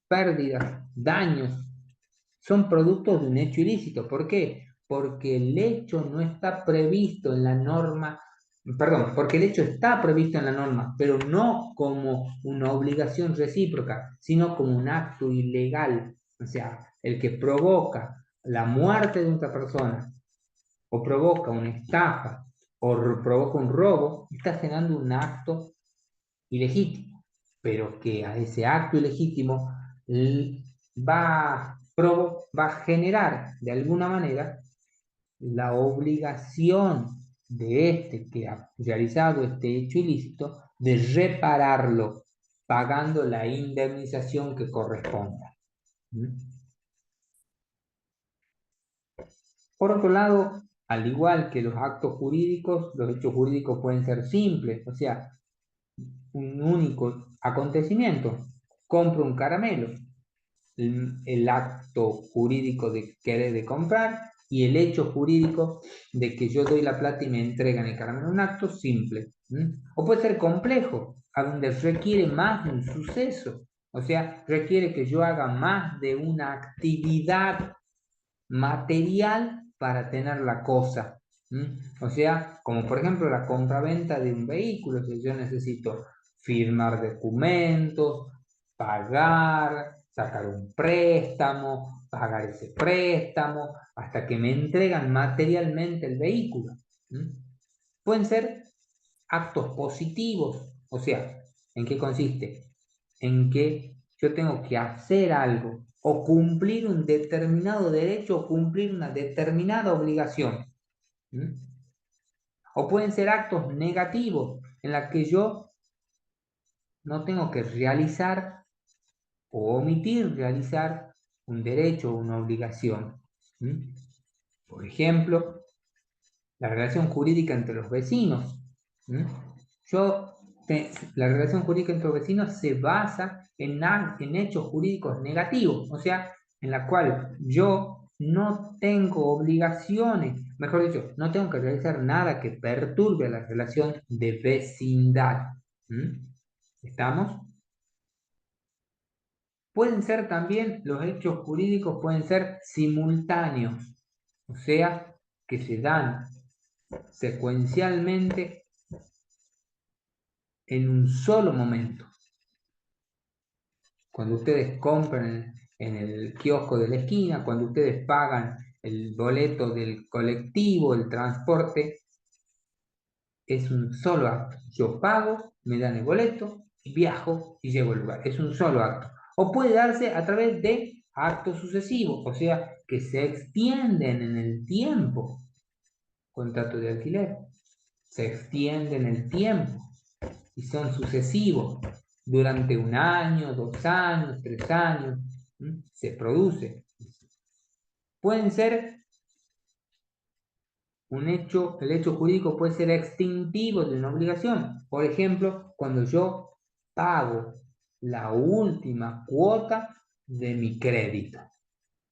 pérdidas, daños, son productos de un hecho ilícito. ¿Por qué? Porque el hecho no está previsto en la norma, perdón, porque el hecho está previsto en la norma, pero no como una obligación recíproca, sino como un acto ilegal. O sea, el que provoca la muerte de otra persona, o provoca una estafa, o provoca un robo, está generando un acto ilegítimo, pero que a ese acto ilegítimo va a generar de alguna manera la obligación de este que ha realizado este hecho ilícito de repararlo, pagando la indemnización que corresponda. ¿Mm? Por otro lado, al igual que los actos jurídicos, los hechos jurídicos pueden ser simples, o sea, un único acontecimiento. Compro un caramelo, el acto jurídico de querer de comprar y el hecho jurídico de que yo doy la plata y me entregan el caramelo. Un acto simple. ¿Mm? O puede ser complejo, a donde requiere más de un suceso. O sea, requiere que yo haga más de una actividad material para tener la cosa. ¿Mm? O sea, como por ejemplo la compraventa de un vehículo, si yo necesito firmar documentos, pagar, sacar un préstamo, pagar ese préstamo, hasta que me entregan materialmente el vehículo. ¿Mm? Pueden ser actos positivos, o sea, ¿en qué consiste? En que yo tengo que hacer algo o cumplir un determinado derecho o cumplir una determinada obligación. ¿Mm? O pueden ser actos negativos en los que yo no tengo que realizar o omitir realizar un derecho o una obligación. ¿Mm? Por ejemplo, la relación jurídica entre los vecinos. ¿Mm? Yo, la relación jurídica entre los vecinos se basa en hechos jurídicos negativos, o sea, en la cual yo no tengo obligaciones, mejor dicho, no tengo que realizar nada que perturbe la relación de vecindad. ¿Mm? ¿Estamos? Pueden ser también, los hechos jurídicos pueden ser simultáneos, o sea, que se dan secuencialmente en un solo momento. Cuando ustedes compran en el kiosco de la esquina, cuando ustedes pagan el boleto del colectivo, el transporte, es un solo acto. Yo pago, me dan el boleto, viajo y llego al lugar. Es un solo acto. O puede darse a través de actos sucesivos, o sea, que se extienden en el tiempo. Contrato de alquiler. Se extienden en el tiempo y son sucesivos durante 1 año, 2 años, 3 años. Se produce. Pueden ser el hecho jurídico puede ser extintivo de una obligación. Por ejemplo, cuando yo pago la última cuota de mi crédito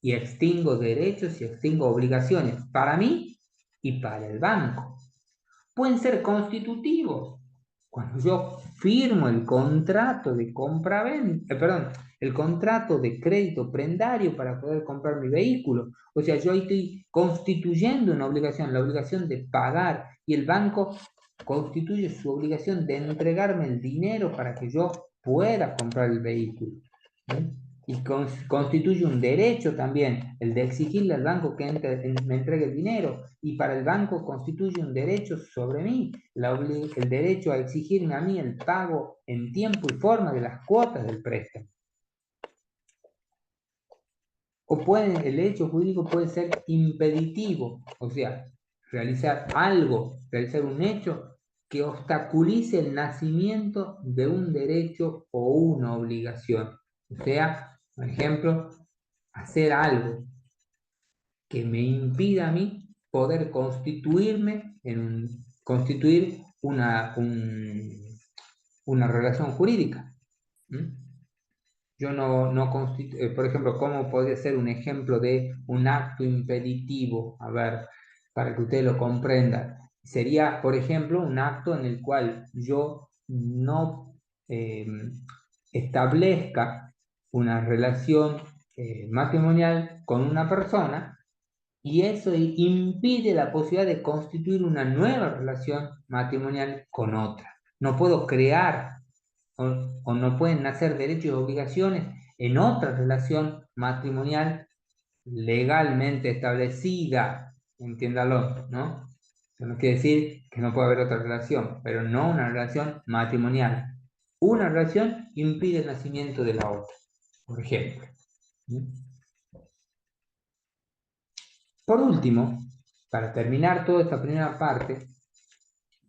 y extingo derechos y extingo obligaciones para mí y para el banco. Pueden ser constitutivos. Cuando yo firmo el contrato de compra-venta, perdón, el contrato de crédito prendario para poder comprar mi vehículo. O sea, yo ahí estoy constituyendo una obligación, la obligación de pagar, y el banco constituye su obligación de entregarme el dinero para que yo pueda comprar el vehículo. ¿Sí? Y constituye un derecho también, el de exigirle al banco que me entregue el dinero, y para el banco constituye un derecho sobre mí, el derecho a exigirme a mí el pago en tiempo y forma de las cuotas del préstamo. El hecho jurídico puede ser impeditivo, o sea, realizar un hecho que obstaculice el nacimiento de un derecho o una obligación. O sea, por ejemplo, hacer algo que me impida a mí poder constituir una relación jurídica. ¿Mm? Yo no por ejemplo, ¿cómo podría ser un ejemplo de un acto impeditivo? A ver, para que ustedes lo comprendan. Sería, por ejemplo, un acto en el cual yo no eh, establezca una relación matrimonial con una persona, y eso impide la posibilidad de constituir una nueva relación matrimonial con otra. No puedo crear o no pueden nacer derechos y obligaciones en otra relación matrimonial legalmente establecida, entiéndalo, ¿no? Eso no quiere decir que no puede haber otra relación, pero no una relación matrimonial. Una relación impide el nacimiento de la otra, por ejemplo. Por último, para terminar toda esta primera parte,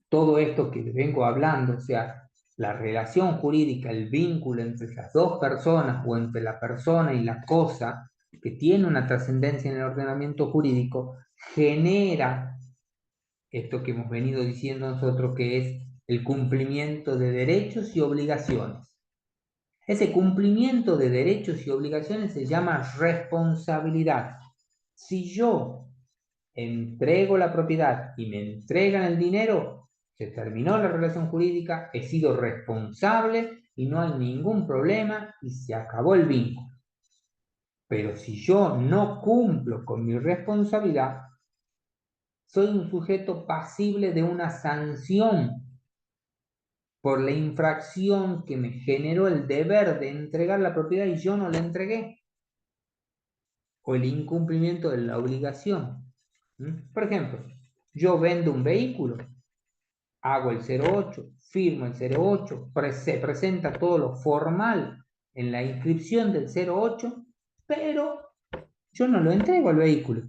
todo esto que les vengo hablando, o sea, la relación jurídica, el vínculo entre las dos personas o entre la persona y la cosa, que tiene una trascendencia en el ordenamiento jurídico, genera esto que hemos venido diciendo nosotros, que es el cumplimiento de derechos y obligaciones. Ese cumplimiento de derechos y obligaciones se llama responsabilidad. Si yo entrego la propiedad y me entregan el dinero, se terminó la relación jurídica, he sido responsable y no hay ningún problema y se acabó el vínculo. Pero si yo no cumplo con mi responsabilidad, soy un sujeto pasible de una sanción por la infracción que me generó el deber de entregar la propiedad y yo no la entregué, o el incumplimiento de la obligación. Por ejemplo, yo vendo un vehículo, hago el 08, firmo el 08, se presenta todo lo formal en la inscripción del 08, pero yo no lo entrego al vehículo.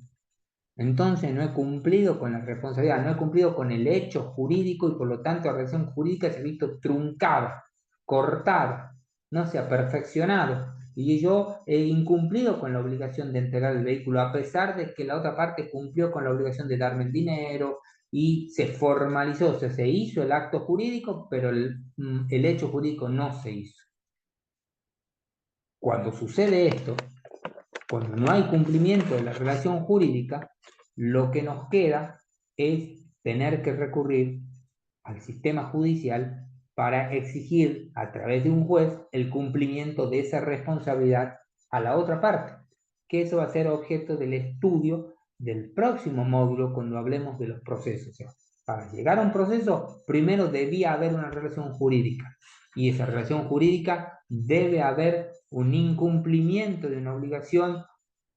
Entonces no he cumplido con la responsabilidad, no he cumplido con el hecho jurídico, y por lo tanto la relación jurídica se ha visto truncada, cortada, no se ha perfeccionado. Y yo he incumplido con la obligación de entregar el vehículo, a pesar de que la otra parte cumplió con la obligación de darme el dinero y se formalizó, o sea, se hizo el acto jurídico, pero el hecho jurídico no se hizo. Cuando sucede esto, cuando no hay cumplimiento de la relación jurídica, lo que nos queda es tener que recurrir al sistema judicial para exigir a través de un juez el cumplimiento de esa responsabilidad a la otra parte, que eso va a ser objeto del estudio del próximo módulo cuando hablemos de los procesos. O sea, para llegar a un proceso, primero debía haber una relación jurídica. Y esa relación jurídica debe haber un incumplimiento de una obligación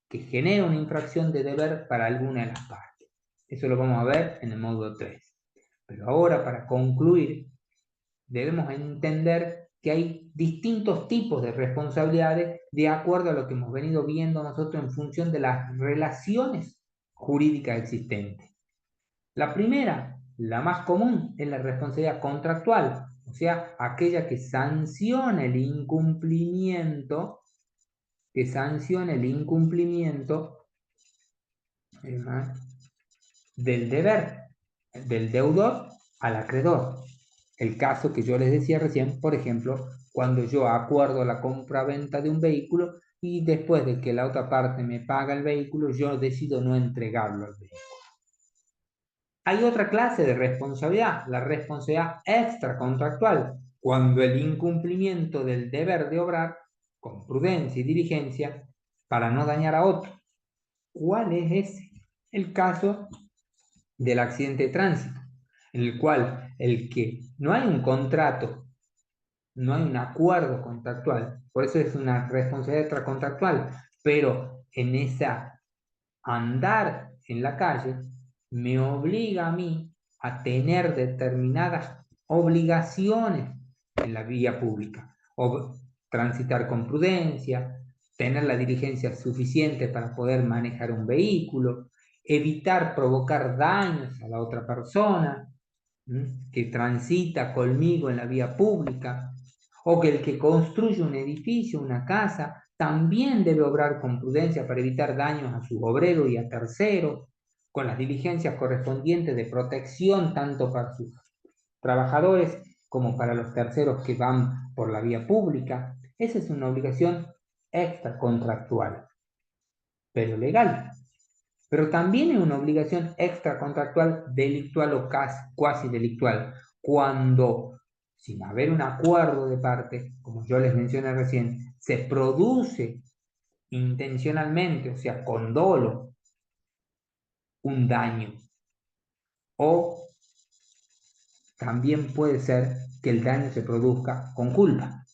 que genera una infracción de deber para alguna de las partes. Eso lo vamos a ver en el módulo 3. Pero ahora, para concluir, debemos entender que hay distintos tipos de responsabilidades de acuerdo a lo que hemos venido viendo nosotros en función de las relaciones jurídicas existentes. La primera, la más común, es la responsabilidad contractual, o sea, aquella que sanciona el incumplimiento, del deber del deudor al acreedor. El caso que yo les decía recién, por ejemplo, cuando yo acuerdo la compra-venta de un vehículo y después de que la otra parte me paga el vehículo, yo decido no entregarlo al vehículo. Hay otra clase de responsabilidad, la responsabilidad extracontractual, cuando el incumplimiento del deber de obrar con prudencia y diligencia para no dañar a otro. ¿Cuál es ese? El caso del accidente de tránsito, en el cual el que no hay un contrato, no hay un acuerdo contractual, por eso es una responsabilidad extracontractual, pero en esa andar en la calle me obliga a mí a tener determinadas obligaciones en la vía pública, o transitar con prudencia, tener la diligencia suficiente para poder manejar un vehículo, evitar provocar daños a la otra persona que transita conmigo en la vía pública, o que el que construye un edificio, una casa, también debe obrar con prudencia para evitar daños a sus obreros y a terceros, con las diligencias correspondientes de protección tanto para sus trabajadores como para los terceros que van por la vía pública. Esa es una obligación extracontractual, pero legal. Pero también es una obligación extracontractual delictual o cuasi delictual, cuando, sin haber un acuerdo de parte, como yo les mencioné recién, se produce intencionalmente, o sea, con dolo, un daño. O también puede ser que el daño se produzca con culpa,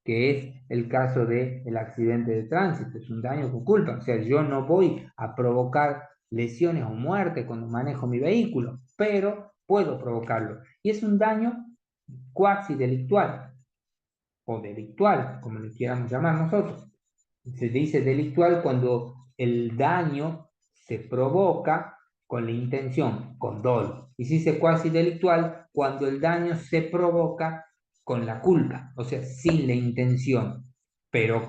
que es el caso del accidente de tránsito, es un daño con culpa, o sea, yo no voy a provocar lesiones o muerte cuando manejo mi vehículo, pero puedo provocarlo. Y es un daño cuasi delictual, o delictual, como le quieramos llamar nosotros. Se dice delictual cuando el daño se provoca con la intención, con dolo. Y se dice cuasi delictual cuando el daño se provoca con la culpa, o sea, sin la intención, pero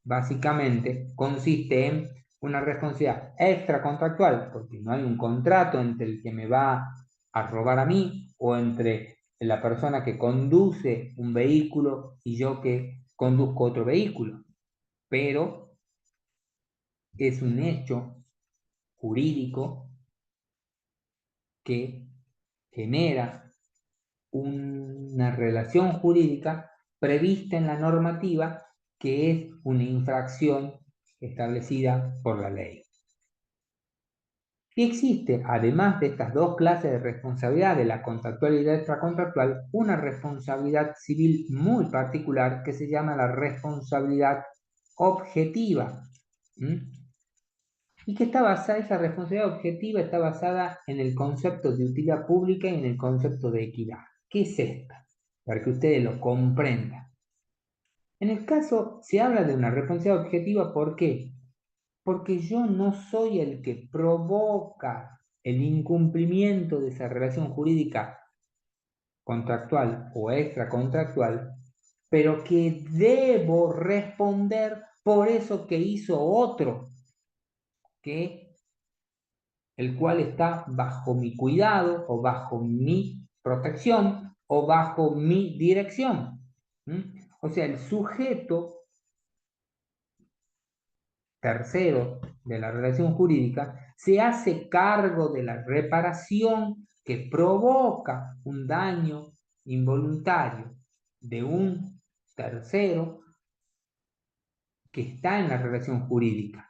básicamente consiste en una responsabilidad extracontractual, porque no hay un contrato entre el que me va a robar a mí o entre la persona que conduce un vehículo y yo que conduzco otro vehículo, pero es un hecho jurídico que genera una relación jurídica prevista en la normativa que es una infracción establecida por la ley. Y existe, además de estas dos clases de responsabilidad, de la contractual y la extracontractual, una responsabilidad civil muy particular que se llama la responsabilidad objetiva. Y que está basada, esa responsabilidad objetiva está basada en el concepto de utilidad pública y en el concepto de equidad. ¿Qué es esta? Para que ustedes lo comprendan. En el caso, se habla de una responsabilidad objetiva, ¿por qué? Porque yo no soy el que provoca el incumplimiento de esa relación jurídica contractual o extracontractual, pero que debo responder por eso que hizo otro, que el cual está bajo mi cuidado o bajo mi protección o bajo mi dirección. O sea, el sujeto tercero de la relación jurídica se hace cargo de la reparación que provoca un daño involuntario de un tercero que está en la relación jurídica.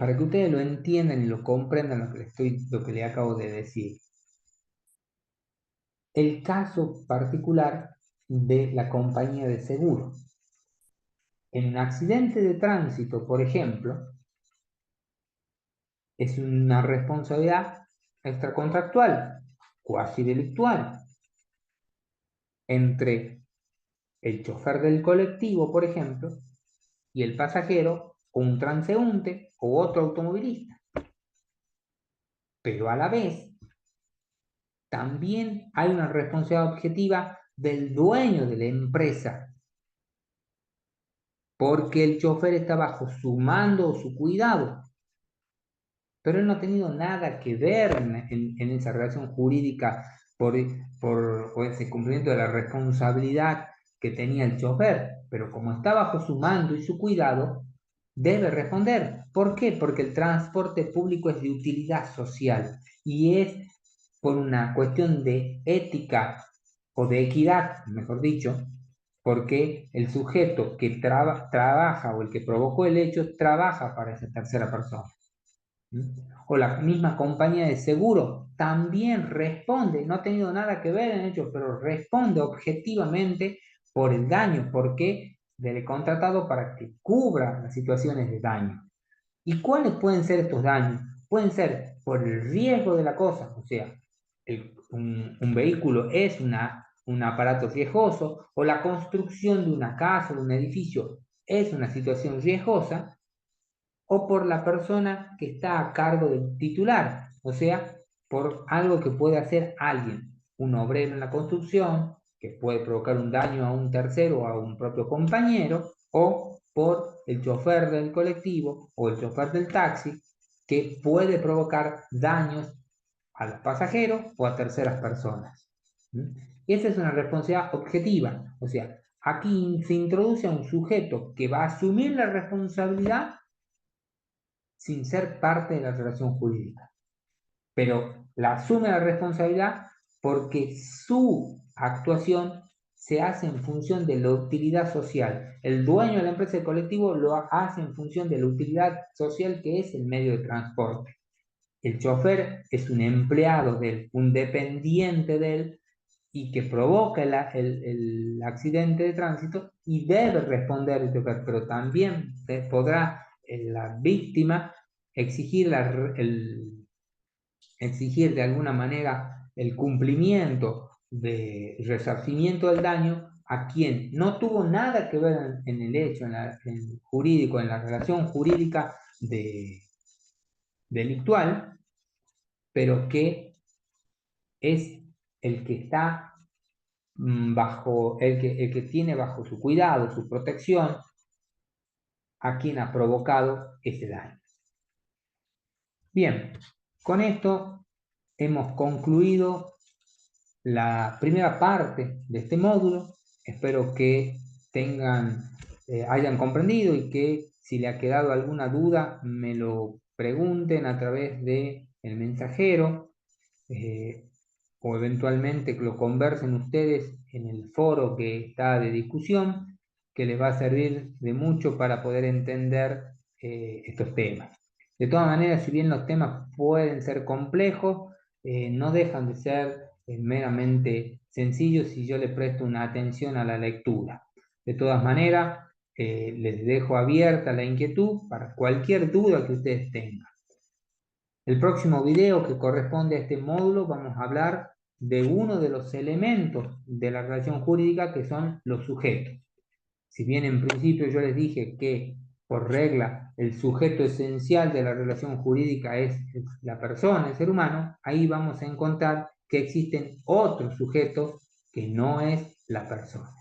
para que ustedes lo entiendan y lo comprendan lo que le acabo de decir. El caso particular de la compañía de seguro. En un accidente de tránsito, por ejemplo, es una responsabilidad extracontractual, cuasi delictual, entre el chofer del colectivo, por ejemplo, y el pasajero, o un transeúnte o otro automovilista. Pero a la vez, también hay una responsabilidad objetiva del dueño de la empresa, porque el chofer está bajo su mando o su cuidado, pero él no ha tenido nada que ver en esa relación jurídica por ese cumplimiento de la responsabilidad que tenía el chofer, pero como está bajo su mando y su cuidado, debe responder. ¿Por qué? Porque el transporte público es de utilidad social y es por una cuestión de ética o de equidad, mejor dicho, porque el sujeto que trabaja o el que provocó el hecho trabaja para esa tercera persona. O la misma compañía de seguro también responde, no ha tenido nada que ver en ello, pero responde objetivamente por el daño, porque debe contratado para que cubra las situaciones de daño. ¿Y cuáles pueden ser estos daños? Pueden ser por el riesgo de la cosa, o sea, un vehículo es un aparato riesgoso, o la construcción de una casa o un edificio es una situación riesgosa, o por la persona que está a cargo del titular, o sea, por algo que puede hacer alguien, un obrero en la construcción, que puede provocar un daño a un tercero o a un propio compañero, o por el chofer del colectivo o el chofer del taxi, que puede provocar daños a los pasajeros o a terceras personas. Y esa es una responsabilidad objetiva, o sea, aquí se introduce a un sujeto que va a asumir la responsabilidad sin ser parte de la relación jurídica, pero la asume la responsabilidad porque su actuación se hace en función de la utilidad social. El dueño de la empresa de colectivo lo hace en función de la utilidad social que es el medio de transporte. El chofer es un empleado de él, un dependiente de él, y que provoca el accidente de tránsito y debe responder el chofer, pero también podrá la víctima exigir, exigir de alguna manera el cumplimiento de resarcimiento del daño a quien no tuvo nada que ver en el hecho, en jurídico, en la relación jurídica delictual, pero que es el que está bajo, el que tiene bajo su cuidado, su protección, a quien ha provocado ese daño. Bien, con esto hemos concluido la primera parte de este módulo. Espero que hayan comprendido y que si le ha quedado alguna duda me lo pregunten a través de el mensajero, o eventualmente que lo conversen ustedes en el foro que está de discusión, que les va a servir de mucho para poder entender estos temas. De todas maneras, si bien los temas pueden ser complejos, no dejan de ser meramente sencillos si yo les presto una atención a la lectura. De todas maneras, les dejo abierta la inquietud para cualquier duda que ustedes tengan. El próximo video que corresponde a este módulo vamos a hablar de uno de los elementos de la relación jurídica que son los sujetos. Si bien en principio yo les dije que por regla el sujeto esencial de la relación jurídica es la persona, el ser humano, ahí vamos a encontrar que existen otros sujetos que no es la persona.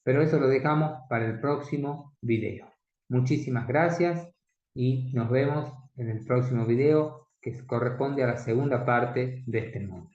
Pero eso lo dejamos para el próximo video. Muchísimas gracias y nos vemos en el próximo video que corresponde a la segunda parte de este módulo.